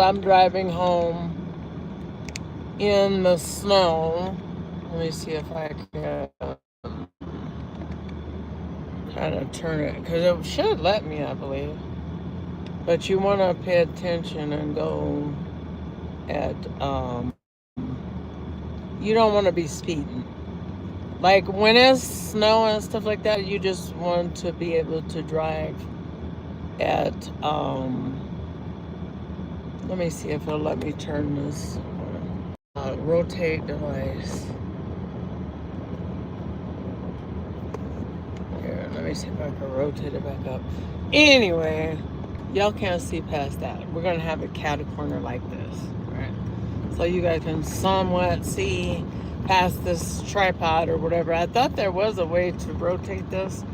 I'm driving home in the snow. Let me see if I can kind of turn it because it should let me, I believe. But you want to pay attention and go at, you don't want to be speeding. Like when it's snow and stuff like that, you just want to be able to drive at, let me see if it'll let me turn this. Rotate device. Here, let me see if I can rotate it back up. Anyway, y'all can't see past that. We're gonna have a catty corner like this, right? So you guys can somewhat see past this tripod or whatever. I thought there was a way to rotate this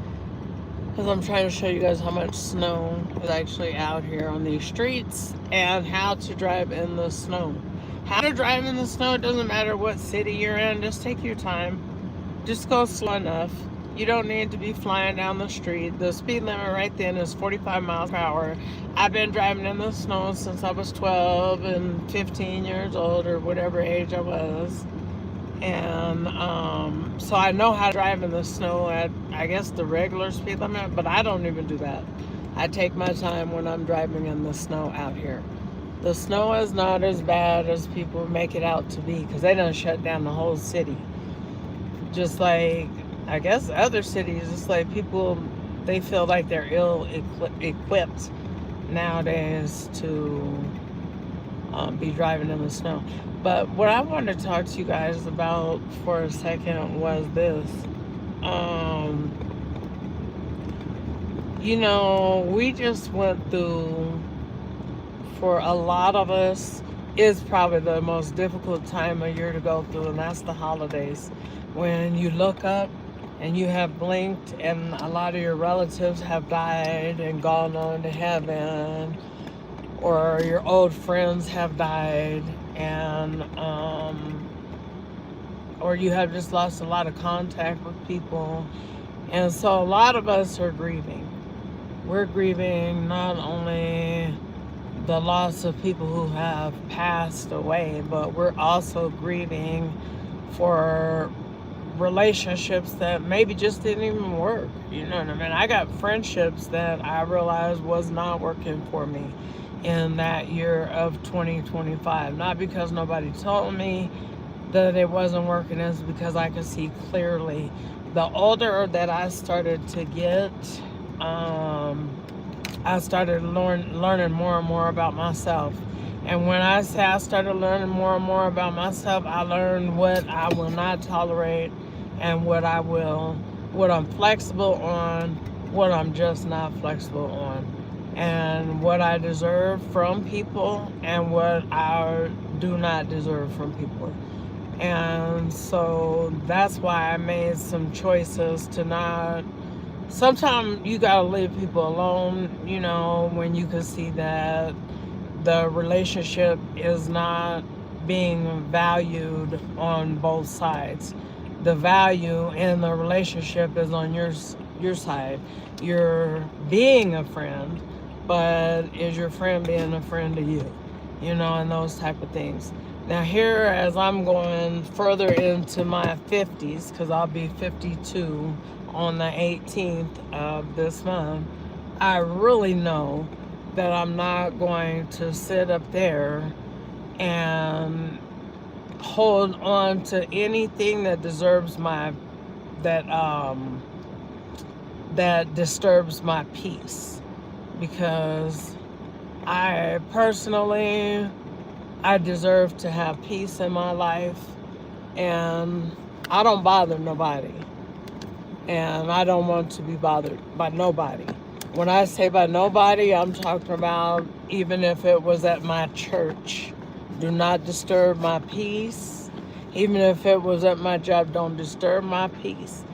because I'm trying to show you guys how much snow is actually out here on these streets and how to drive in the snow. How to drive in the snow, it doesn't matter what city you're in, just take your time. Just go slow enough. You don't need to be flying down the street. The speed limit right then is 45 miles per hour. I've been driving in the snow since I was 12 and 15 years old or whatever age I was. And so I know how to drive in the snow at, I guess, the regular speed limit, but I don't even do that. I take my time when I'm driving in the snow out here. The snow is not as bad as people make it out to be because they done shut down the whole city. Just like, I guess, other cities, it's like people, they feel like they're ill equipped nowadays to be driving in the snow. But what I wanted to talk to you guys about for a second was this. Um, we just went through, for a lot of us, is probably the most difficult time of year to go through, and that's the holidays. When you look up and you have blinked and a lot of your relatives have died and gone on to heaven, or your old friends have died, and or you have just lost a lot of contact with people. And so a lot of us are grieving. We're grieving not only the loss of people who have passed away, but we're also grieving for relationships that maybe just didn't even work. You know what I mean? I got friendships that I realized was not working for me in that year of 2025. Not because nobody told me that it wasn't working, is because I could see clearly. The older that I started to get, I started learning more and more about myself. And when I say I started learning more and more about myself, I learned what I will not tolerate and what I'm flexible on, what I'm just not flexible on, and what I deserve from people and what I do not deserve from people. And so that's why I made some choices to not. Sometimes you gotta leave people alone, when you can see that the relationship is not being valued on both sides. The value in the relationship is on your side. You're being a friend, but is your friend being a friend to you? And those type of things. Now here, as I'm going further into my 50s, because I'll be 52 on the 18th of this month, I really know that I'm not going to sit up there and hold on to anything that deserves that disturbs my peace, because I personally, I deserve to have peace in my life, and I don't bother nobody, and I don't want to be bothered by nobody. When I say by nobody, I'm talking about even if it was at my church. Do not disturb my peace. Even if it was at my job, don't disturb my peace.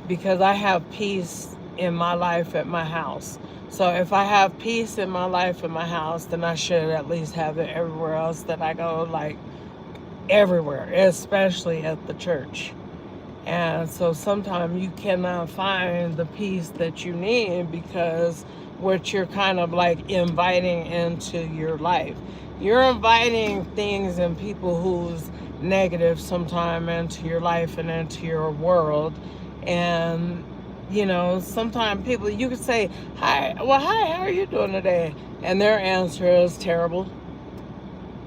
Because I have peace in my life at my house. So if I have peace in my life at my house, then I should at least have it everywhere else that I go, like everywhere, especially at the church. And so sometimes you cannot find the peace that you need because what you're kind of like inviting into your life. You're inviting things and people who's negative sometime into your life and into your world. And, sometimes people, you could say, hi, how are you doing today? And their answer is terrible.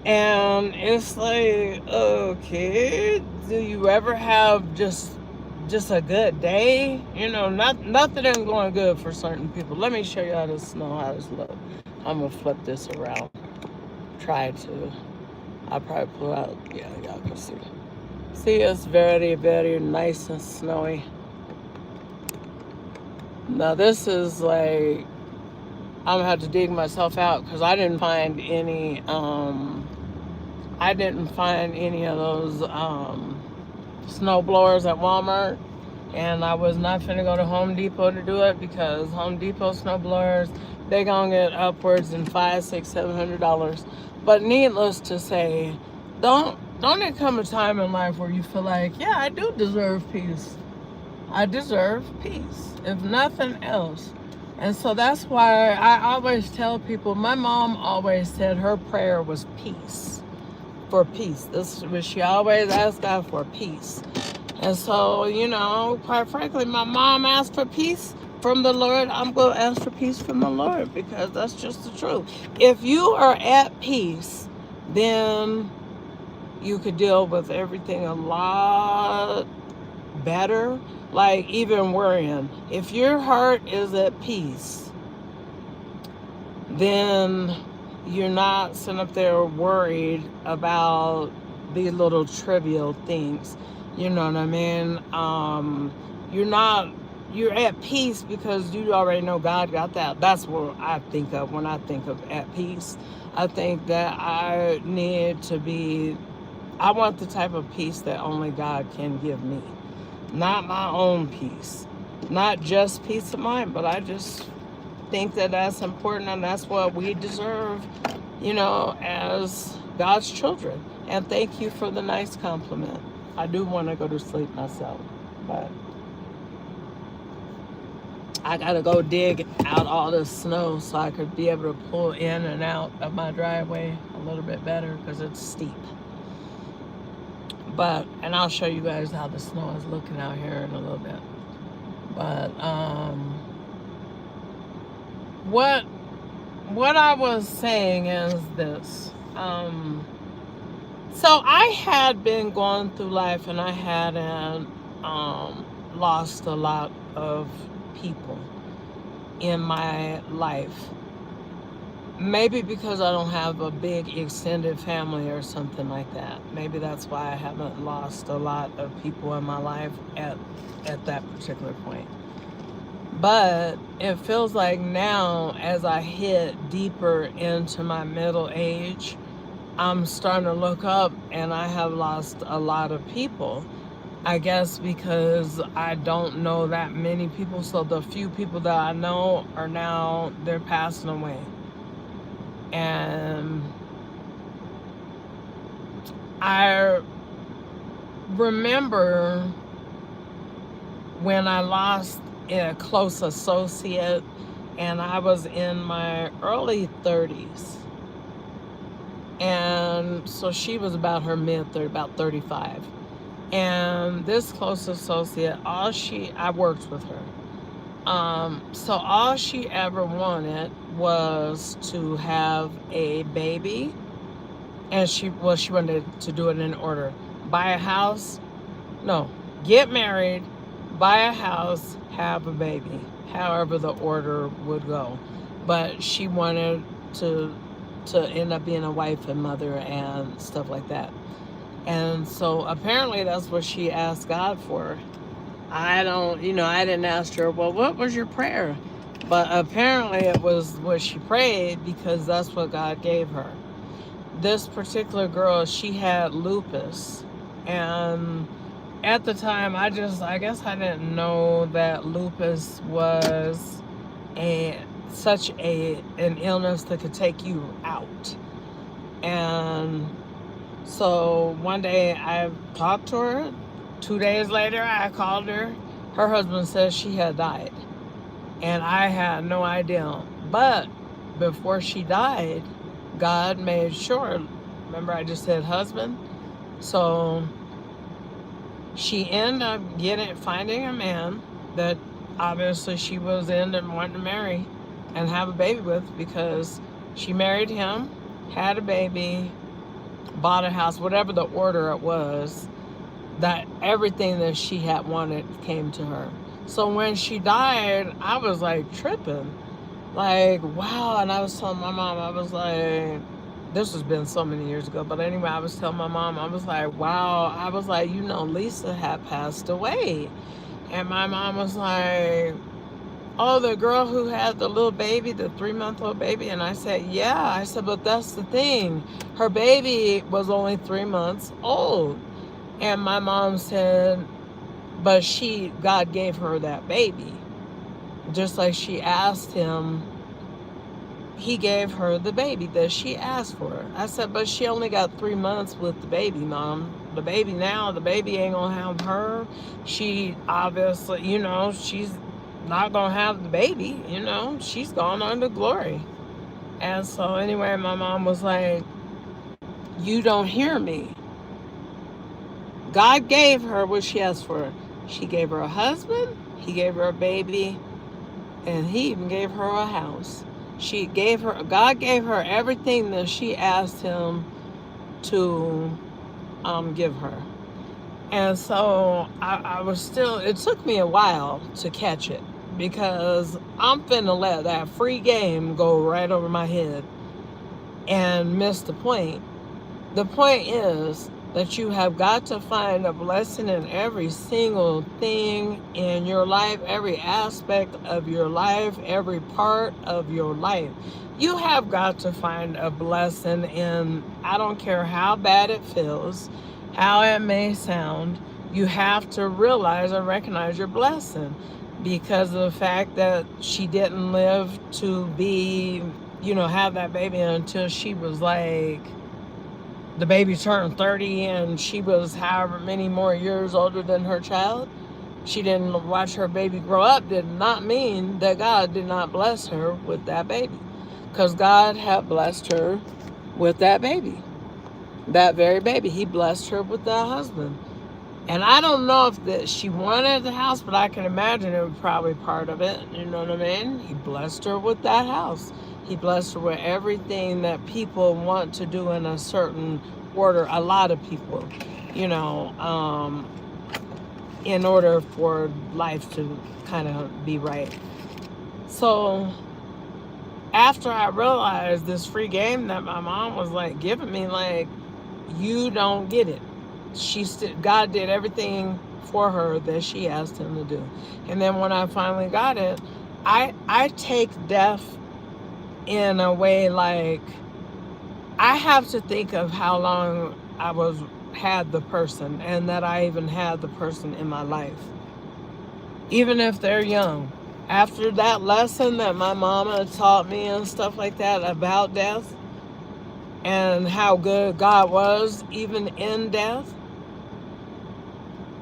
And it's like, okay, do you ever have just a good day? Nothing is going good for certain people. Let me show you how this look. I'm gonna flip this around. Try to. I'll probably pull out. Yeah, y'all can see. See, it's very, very nice and snowy. Now this is like, I'm gonna have to dig myself out because I didn't find any. I didn't find any of those snow blowers at Walmart, and I was not finna go to Home Depot to do it because Home Depot snow blowers, they gonna get upwards in $500, $600, $700. But needless to say, don't there come a time in life where you feel like, yeah, I do deserve peace. I deserve peace, if nothing else. And so that's why I always tell people, my mom always said her prayer was peace. For peace. This is what she always asked God for, peace. And so, quite frankly, my mom asked for peace from the Lord. I'm going to ask for peace from the Lord because that's just the truth. If you are at peace, then you could deal with everything a lot better. Like even worrying. If your heart is at peace, then you're not sitting up there worried about these little trivial things. You know what I mean? You're at peace because you already know God got that. That's what I think of when I think of at peace. I think that I want the type of peace that only God can give me. Not my own peace. Not just peace of mind, but I just think that that's important and that's what we deserve, as God's children. And thank you for the nice compliment. I do want to go to sleep myself, but I gotta go dig out all this snow so I could be able to pull in and out of my driveway a little bit better because it's steep. And I'll show you guys how the snow is looking out here in a little bit. But what I was saying is this. So I had been going through life and I hadn't lost a lot of people in my life. Maybe because I don't have a big extended family or something like that. Maybe that's why I haven't lost a lot of people in my life at that particular point. But it feels like now, as I hit deeper into my middle age, I'm starting to look up and I have lost a lot of people. I guess because I don't know that many people. So the few people that I know are now, they're passing away. And I remember when I lost a close associate and I was in my early 30s. And so she was about her mid-30s, about 35. And this close associate, I worked with her. So all she ever wanted was to have a baby, and she wanted to do it in order: buy a house, no, get married, buy a house, have a baby, however the order would go. But she wanted to end up being a wife and mother and stuff like that. And so apparently that's what she asked God for. I didn't ask her, well, what was your prayer? But apparently it was what she prayed because that's what God gave her. This particular girl, she had lupus. And at the time, I guess I didn't know that lupus was such an illness that could take you out. And so one day I talked to her. 2 days later, I called her. Her husband says she had died. And I had no idea. But before she died, God made sure, remember I just said husband? So she ended up finding a man that obviously she was in and wanted to marry and have a baby with, because she married him, had a baby, bought a house, whatever the order it was, that everything that she had wanted came to her. So when she died, I was like tripping. Like, wow. And I was telling my mom, I was like, this has been so many years ago. But anyway, I was telling my mom, I was like, wow. I was like, Lisa had passed away. And my mom was like, oh, the girl who had the little baby, the 3-month-old baby. And I said, yeah. I said, but that's the thing. Her baby was only 3 months old. And my mom said, but God gave her that baby. Just like she asked him, he gave her the baby that she asked for. I said, but she only got 3 months with the baby, Mom. The baby ain't gonna have her. She obviously, she's not gonna have the baby, she's gone on to glory. And so anyway, my mom was like, you don't hear me. God gave her what she asked for. She gave her a husband, he gave her a baby, and he even gave her a house. God gave her everything that she asked him to give her. And so I was still, it took me a while to catch it, because I'm finna let that free game go right over my head and miss the point. The point is that you have got to find a blessing in every single thing in your life, every aspect of your life, every part of your life. You have got to find a blessing in, I don't care how bad it feels, how it may sound, you have to realize and recognize your blessing, because of the fact that she didn't live to be, have that baby until she was like, the baby turned 30 and she was however many more years older than her child. She didn't watch her baby grow up, did not mean that God did not bless her with that baby. Because God had blessed her with that baby. That very baby. He blessed her with that husband. And I don't know if she wanted the house, but I can imagine it was probably part of it. You know what I mean? He blessed her with that house. He blessed her with everything that people want to do in a certain order. A lot of people, in order for life to kind of be right. So after I realized this free game that my mom was like giving me, like, you don't get it. God did everything for her that she asked him to do. And then when I finally got it, I take death in a way like, I have to think of how long I had the person, and that I even had the person in my life, even if they're young. After that lesson that my mama taught me and stuff like that about death and how good God was even in death,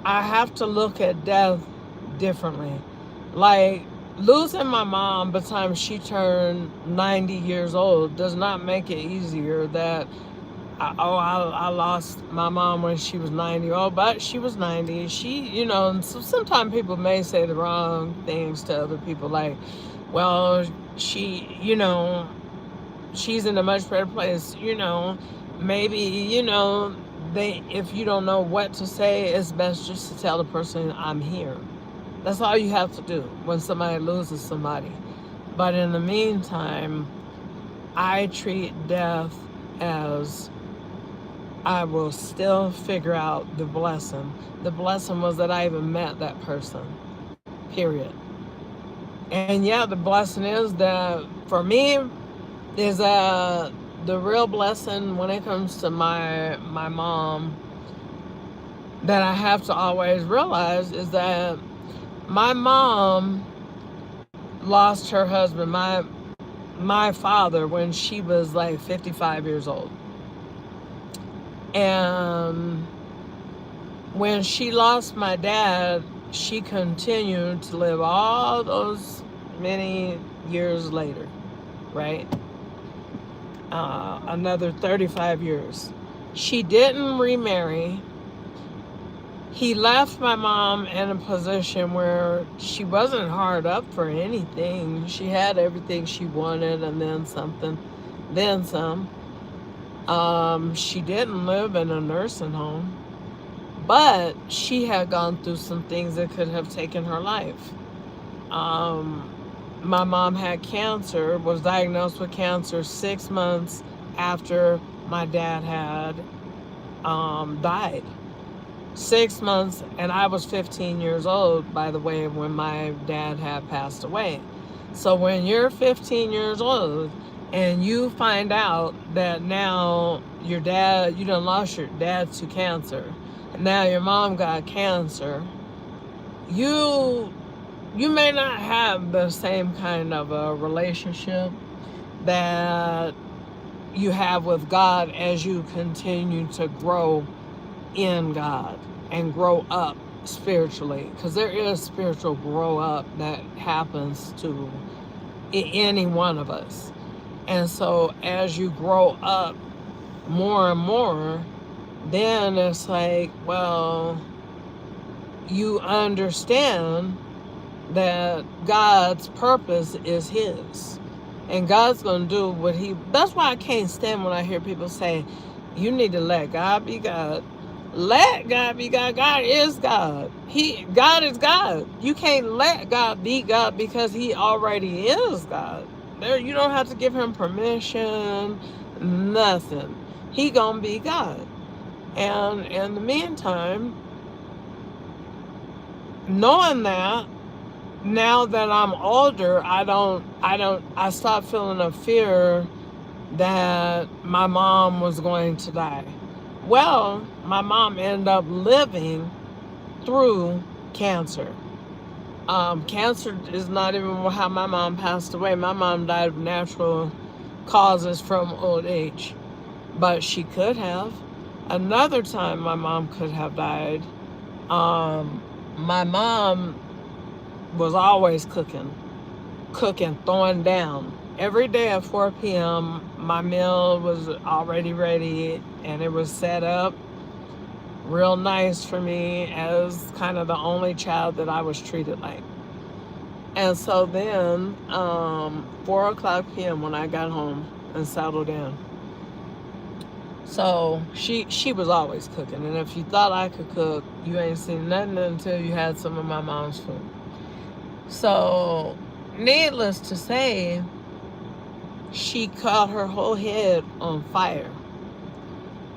I have to look at death differently. Like, losing my mom by the time she turned 90 years old does not make it easier that, I lost my mom when she was 90. Oh, but she was 90. So sometimes people may say the wrong things to other people, like, well, she's in a much better place, maybe, if you don't know what to say, it's best just to tell the person, I'm here. That's all you have to do when somebody loses somebody. But in the meantime, I treat death as, I will still figure out the blessing. The blessing was that I even met that person, period. And yeah, the blessing is that, for me, is the real blessing when it comes to my mom, that I have to always realize, is that my mom lost her husband, my father, when she was like 55 years old. And when she lost my dad, she continued to live all those many years later, right? another 35 years. She didn't remarry. He left my mom in a position where she wasn't hard up for anything. She had everything she wanted and then something, then some. She didn't live in a nursing home, but she had gone through some things that could have taken her life. My mom had cancer, was diagnosed with cancer 6 months after my dad had died. 6 months, and I was 15 years old, by the way, when my dad had passed away. So when you're 15 years old and you find out that now your dad, you done lost your dad to cancer, and now your mom got cancer, you may not have the same kind of a relationship that you have with God as you continue to grow in God and grow up spiritually, because there is spiritual grow up that happens to any one of us. And so as you grow up more and more, then it's like, well, you understand that God's purpose is his, and God's gonna do what that's why I can't stand when I hear people say, you need to let God be God. Let God be God. God is God. God is God. You can't let God be God because he already is God. There, you don't have to give him permission, nothing. He gonna be God. And in the meantime, knowing that, now that I'm older, I stopped feeling a fear that my mom was going to die. Well, my mom ended up living through cancer. Cancer is not even how my mom passed away. My mom died of natural causes from old age, but she could have. Another time my mom could have died. My mom was always cooking, throwing down. Every day at 4 p.m., my meal was already ready and it was set up real nice for me as kind of the only child that I was treated like. And so then, 4 o'clock p.m. when I got home and settled in. So she was always cooking. And if you thought I could cook, you ain't seen nothing until you had some of my mom's food. So, needless to say, she caught her whole head on fire.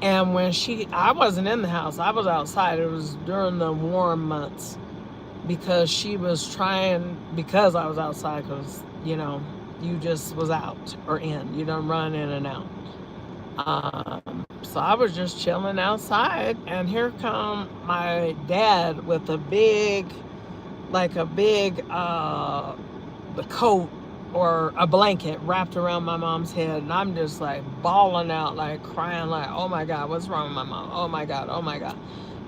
And when I wasn't in the house, I was outside. It was during the warm months because she was trying, because I was outside, because, you just was out or in. You don't run in and out. So I was just chilling outside, and here come my dad with a big the coat or a blanket wrapped around my mom's head, and I'm just like bawling out, like crying, like, oh my God, what's wrong with my mom? Oh my God, oh my God.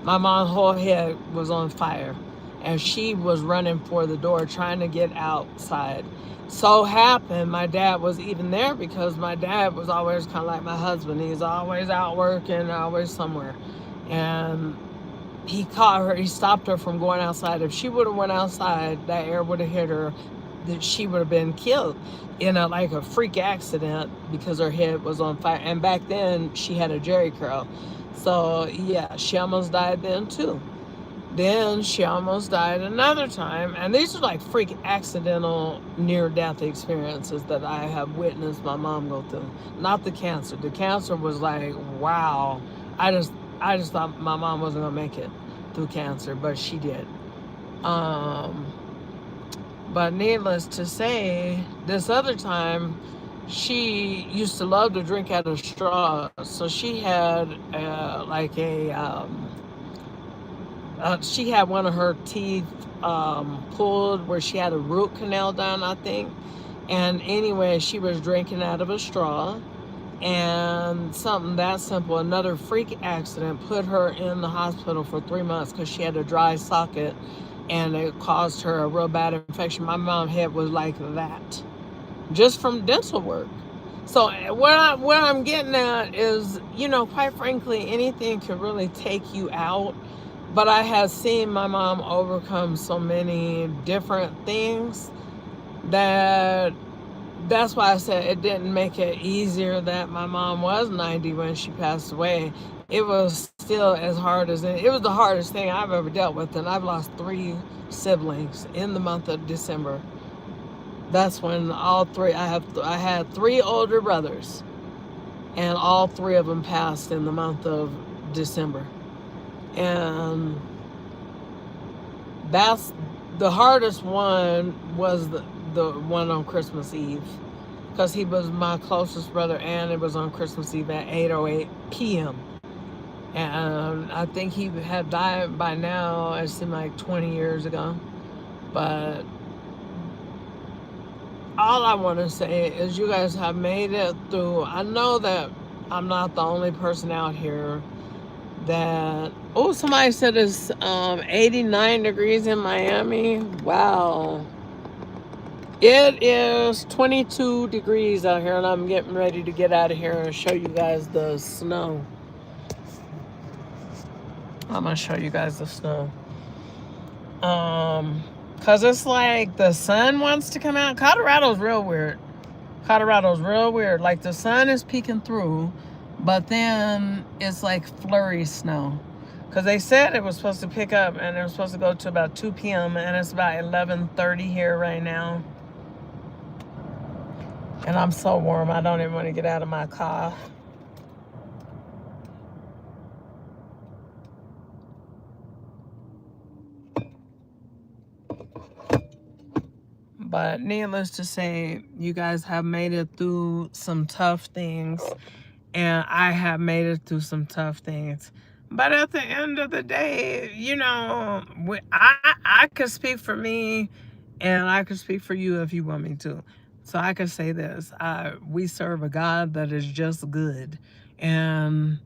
My mom's whole head was on fire, and she was running for the door trying to get outside. So happened my dad was even there, because my dad was always kind of like my husband. He's always out working, always somewhere. And he caught her, he stopped her from going outside. If she would have went outside, that air would have hit her, that she would have been killed in like a freak accident, because her head was on fire. And back then she had a Jerry curl. So yeah, she almost died then too. Then she almost died another time. And these are like freak accidental near-death experiences that I have witnessed my mom go through. Not the cancer. The cancer was like, wow. I just thought my mom wasn't gonna make it through cancer, but she did. But needless to say, this other time, she used to love to drink out of straw. So she had she had one of her teeth pulled, where she had a root canal done, I think. And anyway, she was drinking out of a straw. And something that simple, another freak accident, put her in the hospital for 3 months because she had a dry socket, and it caused her a real bad infection. My mom's head was like that, just from dental work. So what I'm getting at is, quite frankly, anything could really take you out. But I have seen my mom overcome so many different things that that's why I said it didn't make it easier that my mom was 90 when she passed away. It was still as hard as it was the hardest thing I've ever dealt with, and I've lost 3 siblings in the month of December. That's when all three I had 3 older brothers, and all 3 of them passed in the month of December. And that's the hardest one was the one on Christmas Eve, because he was my closest brother, and it was on Christmas Eve at 8:08 p.m. And I think he had died by now. It seemed like 20 years ago. But all I want to say is you guys have made it through. I know that I'm not the only person out here that. Oh, somebody said it's 89 degrees in Miami. Wow. It is 22 degrees out here, and I'm getting ready to get out of here and show you guys the snow. I'm going to show you guys the snow. Because it's like the sun wants to come out. Colorado's real weird. Like the sun is peeking through, but then it's like flurry snow. Because they said it was supposed to pick up, and it was supposed to go to about 2 p.m., and it's about 11:30 here right now. And I'm so warm, I don't even want to get out of my car. But needless to say, you guys have made it through some tough things. And I have made it through some tough things. But at the end of the day, I could speak for me, and I could speak for you if you want me to. So I could say this. We serve a God that is just good. And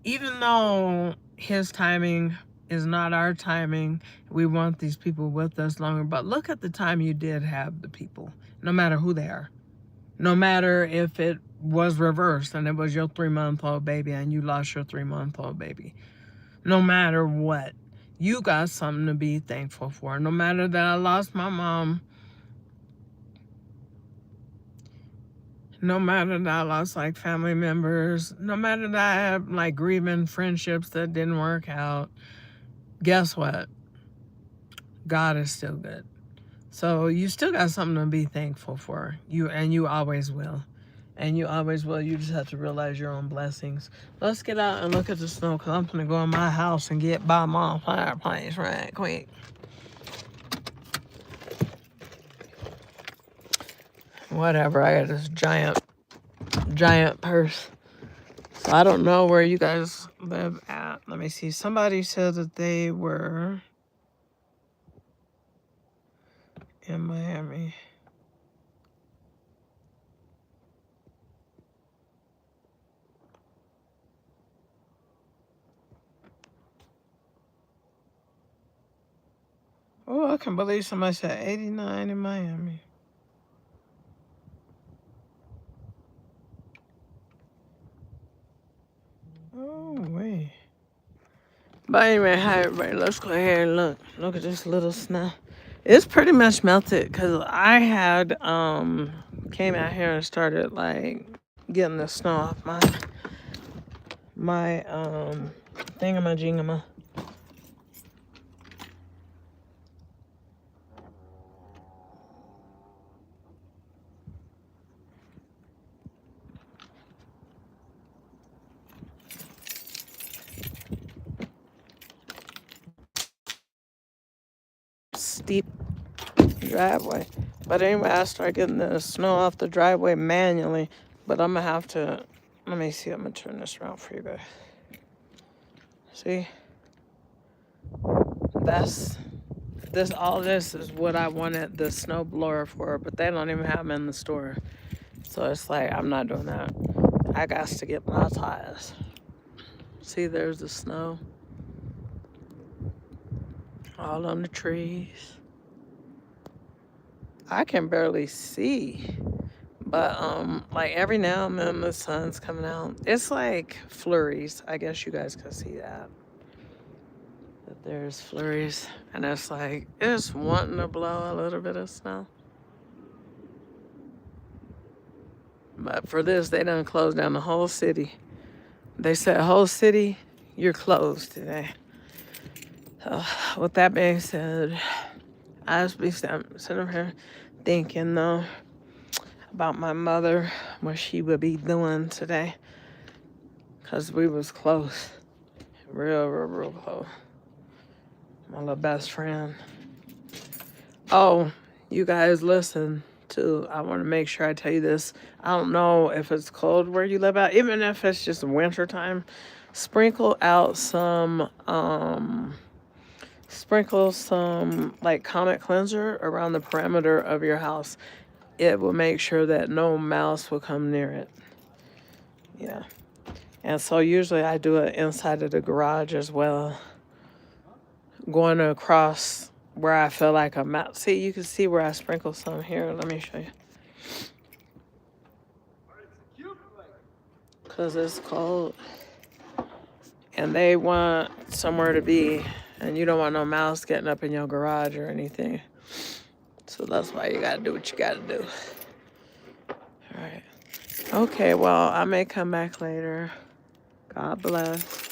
even though his timing is not our timing, we want these people with us longer. But look at the time you did have the people, no matter who they are. No matter if it was reversed and it was your 3-month-old baby and you lost your 3-month-old baby. No matter what, you got something to be thankful for. No matter that I lost my mom, no matter that I lost like family members, no matter that I have like grieving friendships that didn't work out, guess what? God is still good. So you still got something to be thankful for. You always will. And you always will. You just have to realize your own blessings. Let's get out and look at the snow, because I'm going to go in my house and get by my fireplace right quick. Whatever. I got this giant purse. So I don't know where you guys live at. Let me see. Somebody said that they were in Miami. Oh, I can believe somebody said 89 in Miami. Oh, wait. But anyway, hi everybody. Let's go ahead and look at this little snow. It's pretty much melted, because I had came out here and started like getting the snow off my thingamajigama. Steep driveway. But anyway, I started getting the snow off the driveway manually. But I'm gonna have to, let me see, I'm gonna turn this around for you guys. See? All this is what I wanted the snow blower for, but they don't even have them in the store. So it's like, I'm not doing that. I got to get my tires. See, there's the snow. All on the trees. I can barely see, But like every now and then the sun's coming out. It's like flurries. I guess you guys can see that. That there's flurries. And it's like it's wanting to blow a little bit of snow. But for this, they done closed down the whole city. They said, whole city, you're closed today. So, with that being said, I just be sitting here thinking, though, about my mother, what she would be doing today. Because we was close. Real close. My little best friend. Oh, you guys listen to, I want to make sure I tell you this. I don't know if it's cold where you live at, even if it's just winter time. Sprinkle some like Comet cleanser around the perimeter of your house. It will make sure that no mouse will come near it. Yeah. And so usually I do it inside of the garage as well. Going across where I feel like a mouse. See, you can see where I sprinkle some here. Let me show you. Because it's cold. And they want somewhere to be. And you don't want no mouse getting up in your garage or anything. So that's why you got to do what you got to do. All right. Okay, well, I may come back later. God bless.